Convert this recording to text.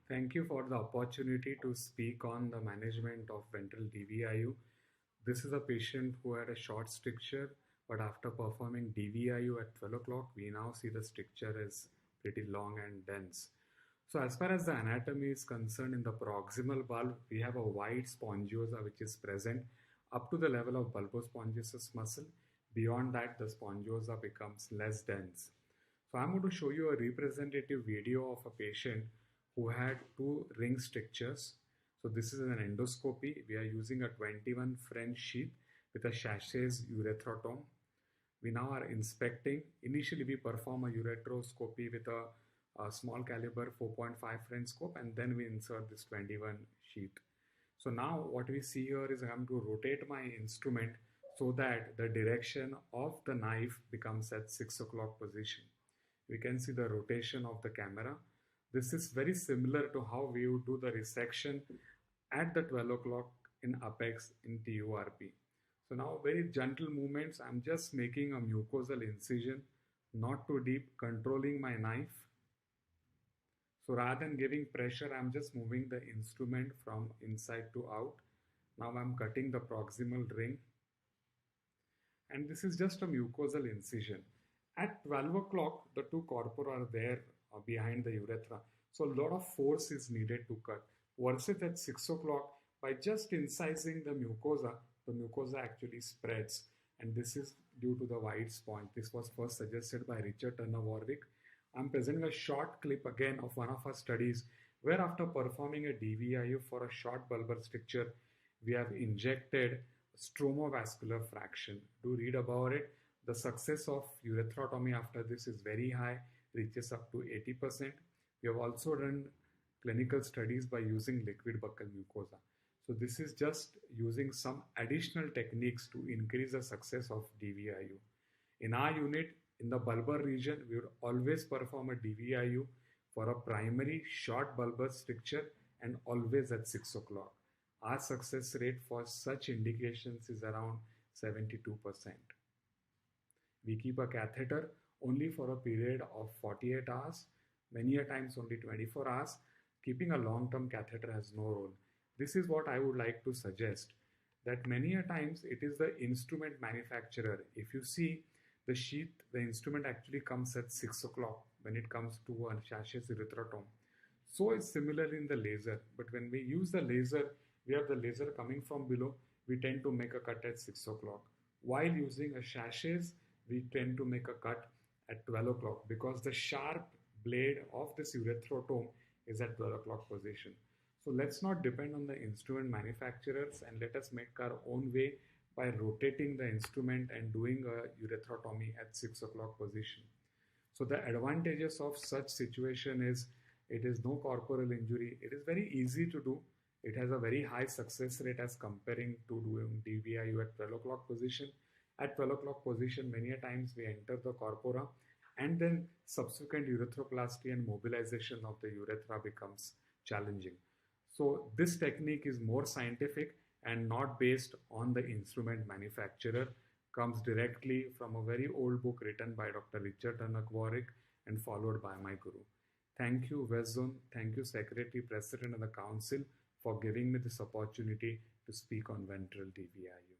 Thank you for the opportunity to speak on the management of ventral DVIU. This is a patient who had a short stricture, but after performing DVIU at 12 o'clock, we now see the stricture is pretty long and dense. So as far as the anatomy is concerned, in the proximal bulb, we have a wide spongiosa which is present up to the level of bulbospongiosum muscle. Beyond that, the spongiosa becomes less dense. So I'm going to show you a representative video of a patient who had two ring strictures. So this is an endoscopy. We are using a 21 French sheath with a Sachets urethrotome. We now are inspecting. Initially, we perform a ureteroscopy with a small caliber 4.5 French scope, and then we insert this 21 sheath. So now what we see here is I'm to rotate my instrument so that the direction of the knife becomes at 6 o'clock position. We can see the rotation of the camera. This is very similar to how we would do the resection at the 12 o'clock in apex in TURP. So now very gentle movements. I'm just making a mucosal incision, not too deep, controlling my knife. So rather than giving pressure, I'm just moving the instrument from inside to out. Now I'm cutting the proximal ring. And this is just a mucosal incision. At 12 o'clock, the two corpora are there behind the urethra. So a lot of force is needed to cut. Versus at 6 o'clock, by just incising the mucosa actually spreads. And this is due to the wide sponge. This was first suggested by Richard Turner Warwick. I'm presenting a short clip again of one of our studies where after performing a DVIU for a short bulbar stricture, we have injected stromovascular fraction. Do read about it. The success of urethrotomy after this is very high, reaches up to 80%. We have also done clinical studies by using liquid buccal mucosa. So this is just using some additional techniques to increase the success of DVIU. In our unit, in the bulbar region, we would always perform a DVIU for a primary short bulbar stricture and always at 6 o'clock. Our success rate for such indications is around 72%. We keep a catheter only for a period of 48 hours, many a times only 24 hours. Keeping a long-term catheter has no role. This is what I would like to suggest, that many a times it is the instrument manufacturer. If you see the sheath, the instrument actually comes at 6 o'clock when it comes to a Sachets urethrotom. So it's similar in the laser, but when we use the laser, we have the laser coming from below, we tend to make a cut at 6 o'clock. While using a Sachets, we tend to make a cut at 12 o'clock because the sharp blade of this urethrotom is at 12 o'clock position. So let's not depend on the instrument manufacturers and let us make our own way by rotating the instrument and doing a urethrotomy at 6 o'clock position. So the advantages of such situation is it is no corporal injury. It is very easy to do. It has a very high success rate as comparing to doing DVIU at 12 o'clock position. At 12 o'clock position, many a times we enter the corpora and then subsequent urethroplasty and mobilization of the urethra becomes challenging. So this technique is more scientific and not based on the instrument manufacturer, comes directly from a very old book written by Dr. Richard Turner Warwick and followed by my guru. Thank you, West Zone. Thank you, Secretary, President, and the Council for giving me this opportunity to speak on ventral DVIU.